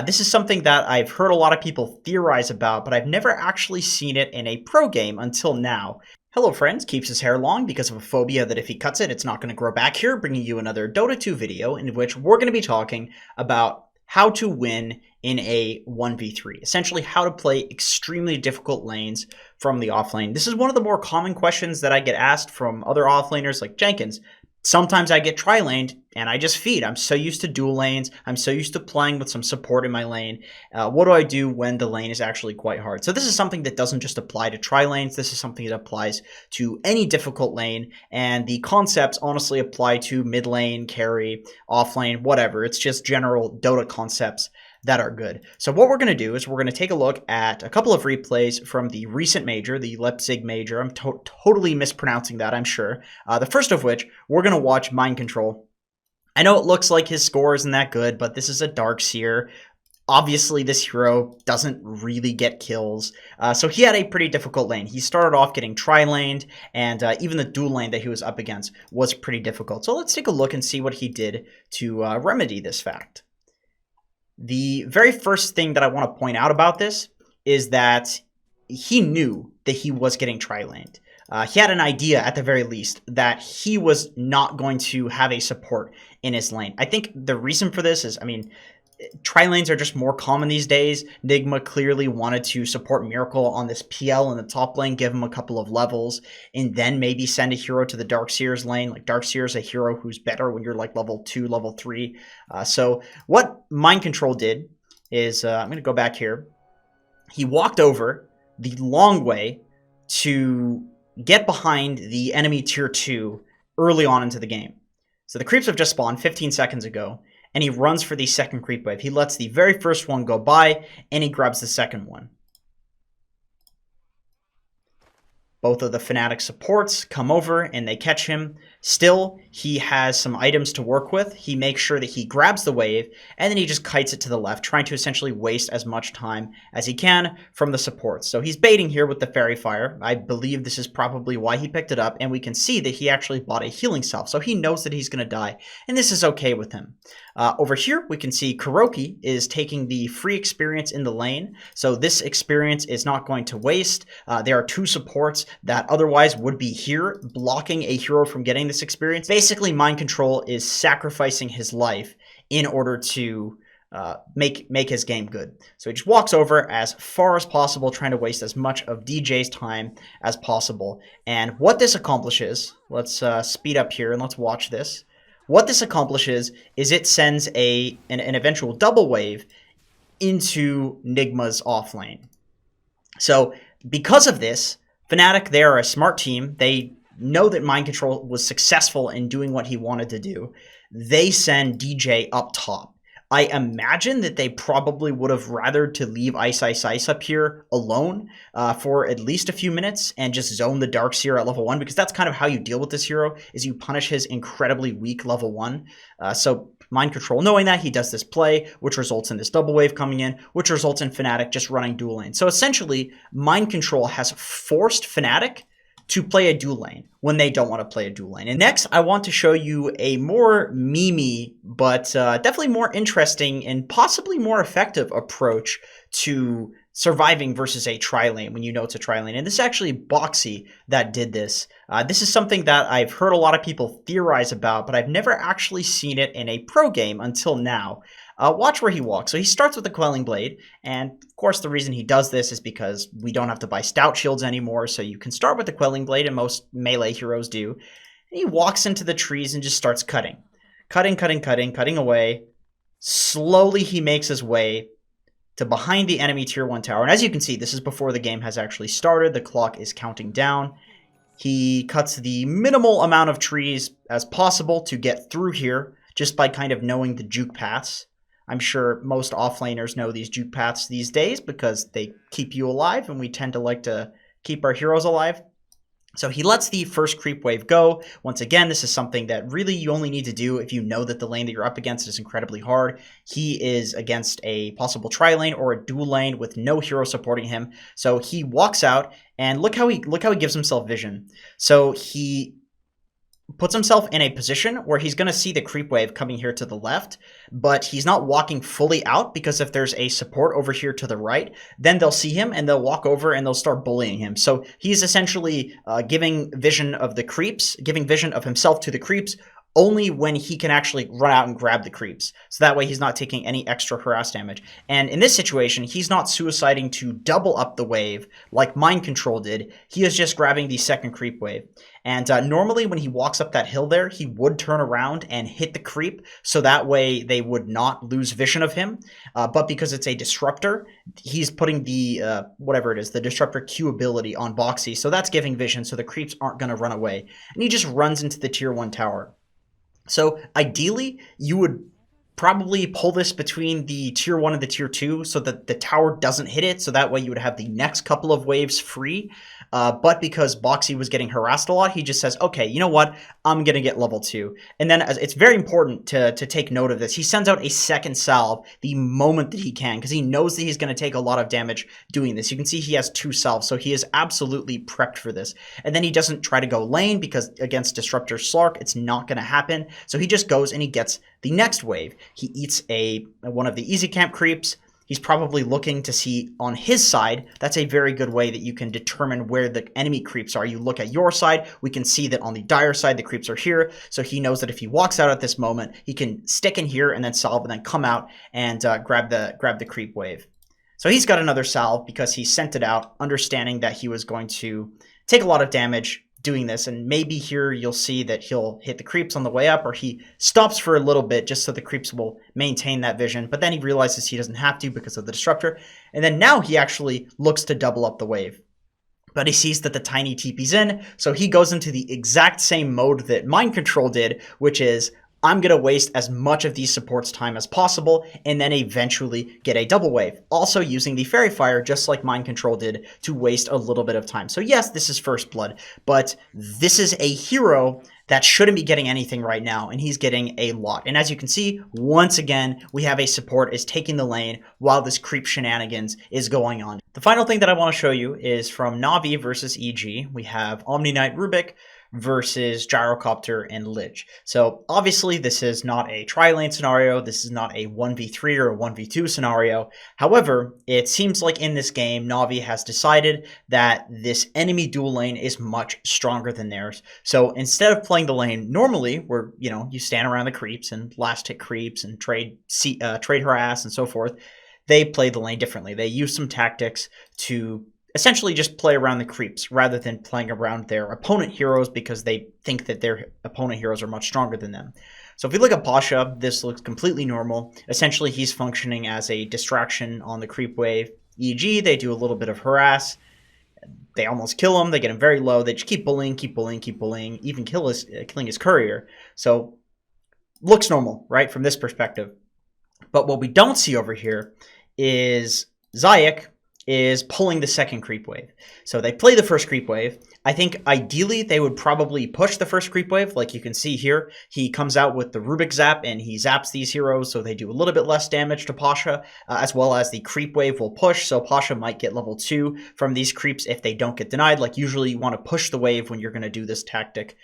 This is something that I've heard a lot of people theorize about, but I've never actually seen it in a pro game until now. Hello friends, keeps his hair long because of a phobia that if he cuts it, it's not going to grow back here, bringing you another Dota 2 video in which we're going to be talking about how to win in a 1v3. Essentially, how to play extremely difficult lanes from the offlane. This is one of the more common questions that I get asked from other offlaners like Jenkins. Sometimes I get tri-laned and I just feed. I'm so used to dual lanes. I'm so used to playing with some support in my lane. What do I do when the lane is actually quite hard? So this is something that doesn't just apply to tri-lanes. This is something that applies to any difficult lane. And the concepts honestly apply to mid lane, carry, off lane, whatever. It's just general Dota concepts that are good. So what we're going to do is we're going to take a look at a couple of replays from the recent major, the Leipzig major. I'm totally mispronouncing that, I'm sure. The first of which, we're going to watch Mind Control. I know it looks like his score isn't that good, but this is a Darkseer. Obviously, this hero doesn't really get kills, so he had a pretty difficult lane. He started off getting tri-laned, and even the dual lane that he was up against was pretty difficult. So let's take a look and see what he did to remedy this fact. The very first thing that I want to point out about this is that he knew that he was getting tri-laned. He had an idea, at the very least, that he was not going to have a support in his lane. I think the reason for this is, tri-lanes are just more common these days. Nigma clearly wanted to support Miracle on this PL in the top lane, give him a couple of levels, and then maybe send a hero to the Darkseer's lane. Like, Darkseer is a hero who's better when you're like level 2, level 3. So what Mind Control did is, I'm going to go back here. He walked over the long way to get behind the enemy tier 2 early on into the game. So the creeps have just spawned 15 seconds ago, and he runs for the second creep wave. He lets the very first one go by, and he grabs the second one. Both of the Fnatic supports come over, and they catch him. Still, he has some items to work with. He makes sure that he grabs the wave, and then he just kites it to the left, trying to essentially waste as much time as he can from the supports. So he's baiting here with the Fairy Fire. I believe this is probably why he picked it up, and we can see that he actually bought a healing salve, so he knows that he's going to die, and this is okay with him. Over here, we can see Kuroki is taking the free experience in the lane, so this experience is not going to waste. There are two supports that otherwise would be here, blocking a hero from getting this experience. Basically, Mind Control is sacrificing his life in order to make his game good. So he just walks over as far as possible, trying to waste as much of DJ's time as possible. And what this accomplishes, let's speed up here and let's watch this. What this accomplishes is it sends an eventual double wave into Nigma's offlane. So because of this, Fnatic, they are a smart team. They know that Mind Control was successful in doing what he wanted to do. They send DJ up top. I imagine that they probably would have rather to leave Ice up here alone for at least a few minutes and just zone the Darkseer at level 1, because that's kind of how you deal with this hero, is you punish his incredibly weak level 1. So Mind Control, knowing that, he does this play, which results in this double wave coming in, which results in Fnatic just running dual lane. So essentially, Mind Control has forced Fnatic to play a dual lane when they don't want to play a dual lane. And next, I want to show you a more memey, but definitely more interesting and possibly more effective approach to surviving versus a tri-lane when you know it's a tri-lane. And this is actually Boxy that did this. This is something that I've heard a lot of people theorize about, but I've never actually seen it in a pro game until now. Watch where he walks. So he starts with the Quelling Blade, and of course the reason he does this is because we don't have to buy stout shields anymore, so you can start with the Quelling Blade, and most melee heroes do. And he walks into the trees and just starts cutting. Cutting away. Slowly he makes his way to behind the enemy tier 1 tower, and as you can see, this is before the game has actually started. The clock is counting down. He cuts the minimal amount of trees as possible to get through here, just by kind of knowing the juke paths. I'm sure most offlaners know these juke paths these days because they keep you alive, and we tend to like to keep our heroes alive. So he lets the first creep wave go. Once again, this is something that really you only need to do if you know that the lane that you're up against is incredibly hard. He is against a possible tri-lane or a dual lane with no hero supporting him. So he walks out, and look how he gives himself vision. So he puts himself in a position where he's going to see the creep wave coming here to the left, but he's not walking fully out, because if there's a support over here to the right, then they'll see him and they'll walk over and they'll start bullying him. So he's essentially giving vision of the creeps, giving vision of himself to the creeps only when he can actually run out and grab the creeps. So that way he's not taking any extra harass damage. And in this situation, he's not suiciding to double up the wave like Mind Control did. He is just grabbing the second creep wave. And normally when he walks up that hill there, he would turn around and hit the creep, so that way they would not lose vision of him. But because it's a disruptor, he's putting the, whatever it is, the disruptor Q ability on Boxy, so that's giving vision, so the creeps aren't going to run away. And he just runs into the tier 1 tower. So ideally, you would probably pull this between the tier 1 and the tier 2 so that the tower doesn't hit it, so that way you would have the next couple of waves free. But because Boxy was getting harassed a lot, he just says, okay, you know what? I'm going to get level 2. And then it's very important to take note of this. He sends out a second salve the moment that he can, because he knows that he's going to take a lot of damage doing this. You can see he has 2 salves, so he is absolutely prepped for this. And then he doesn't try to go lane, because against Disruptor Slark, it's not going to happen. So he just goes and he gets the next wave. He eats one of the easy camp creeps. He's probably looking to see on his side. That's a very good way that you can determine where the enemy creeps are. You look at your side. We can see that on the Dire side, the creeps are here. So he knows that if he walks out at this moment, he can stick in here and then salve and then come out and grab the creep wave. So he's got another salve because he sent it out, understanding that he was going to take a lot of damage doing this, and maybe here you'll see that he'll hit the creeps on the way up, or he stops for a little bit just so the creeps will maintain that vision, but then he realizes he doesn't have to because of the disruptor, and then now he actually looks to double up the wave. But he sees that the tiny TP's in, so he goes into the exact same mode that Mind Control did, which is, I'm going to waste as much of these supports' time as possible and then eventually get a double wave. Also using the Fairy Fire, just like Mind Control did, to waste a little bit of time. So yes, this is First Blood, but this is a hero that shouldn't be getting anything right now, and he's getting a lot. And as you can see, once again, we have a support is taking the lane while this creep shenanigans is going on. The final thing that I want to show you is from Navi versus EG. We have Omni Knight Rubik versus Gyrocopter and Lich. So obviously this is not a tri-lane scenario, this is not a 1v3 or a 1v2 scenario. However, it seems like in this game, Navi has decided that this enemy dual lane is much stronger than theirs. So instead of playing the lane normally, where you stand around the creeps and last hit creeps and trade harass and so forth, they play the lane differently. They use some tactics to essentially just play around the creeps rather than playing around their opponent heroes, because they think that their opponent heroes are much stronger than them. So if we look at Pasha, this looks completely normal. Essentially, he's functioning as a distraction on the creep wave. EG, they do a little bit of harass. They almost kill him. They get him very low. They just keep bullying, even killing his courier. So looks normal, right, from this perspective. But what we don't see over here is Zayak is pulling the second creep wave. So they play the first creep wave. I think ideally they would probably push the first creep wave. Like you can see here, he comes out with the Rubik Zap and he zaps these heroes, so they do a little bit less damage to Pasha, as well as the creep wave will push, so Pasha might get level 2 from these creeps if they don't get denied. Like usually you want to push the wave when you're going to do this tactic,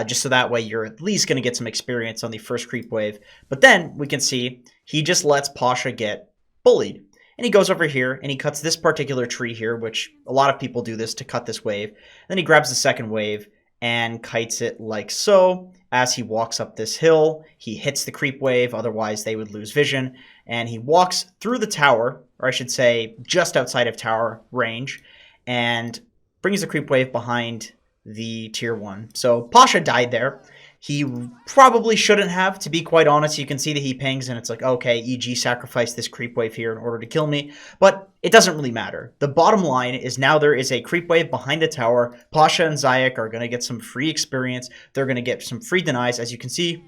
just so that way you're at least going to get some experience on the first creep wave. But then we can see he just lets Pasha get bullied. And he goes over here and he cuts this particular tree here, which a lot of people do this to cut this wave. Then he grabs the second wave and kites it like so. As he walks up this hill, he hits the creep wave, otherwise they would lose vision. And he walks through the tower, or I should say just outside of tower range, and brings the creep wave behind the tier 1. So Pasha died there. He probably shouldn't have, to be quite honest. You can see that he pings and it's like, okay, EG sacrificed this creep wave here in order to kill me. But it doesn't really matter. The bottom line is now there is a creep wave behind the tower. Pasha and Zayak are going to get some free experience. They're going to get some free denies. As you can see,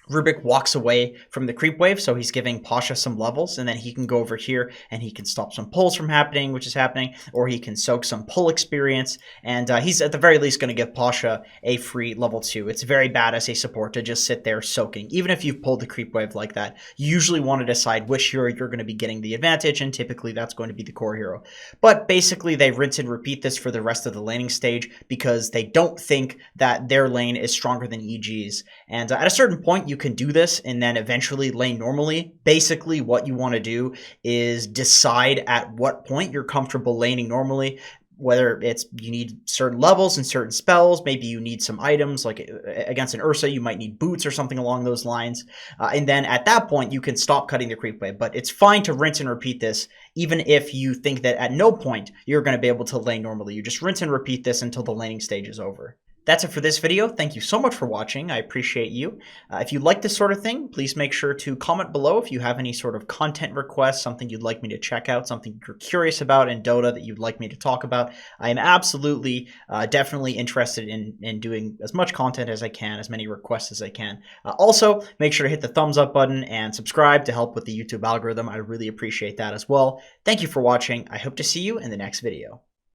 Rubik walks away from the creep wave, so he's giving Pasha some levels, and then he can go over here and he can stop some pulls from happening, which is happening, or he can soak some pull experience, and he's at the very least going to give Pasha a free level 2. It's very bad as a support to just sit there soaking. Even if you've pulled the creep wave like that, you usually want to decide which hero you're going to be getting the advantage, and typically that's going to be the core hero. But basically, they rinse and repeat this for the rest of the laning stage because they don't think that their lane is stronger than EG's. And at a certain point, you can do this and then eventually lane normally. Basically, what you want to do is decide at what point you're comfortable laning normally, whether it's you need certain levels and certain spells, maybe you need some items, like against an Ursa, you might need boots or something along those lines. And then at that point, you can stop cutting the creep wave. But it's fine to rinse and repeat this, even if you think that at no point you're going to be able to lane normally. You just rinse and repeat this until the laning stage is over. That's it for this video. Thank you so much for watching. I appreciate you. If you like this sort of thing, please make sure to comment below if you have any sort of content requests, something you'd like me to check out, something you're curious about in Dota that you'd like me to talk about. I am absolutely, definitely interested in doing as much content as I can, as many requests as I can. Also, make sure to hit the thumbs up button and subscribe to help with the YouTube algorithm. I really appreciate that as well. Thank you for watching. I hope to see you in the next video.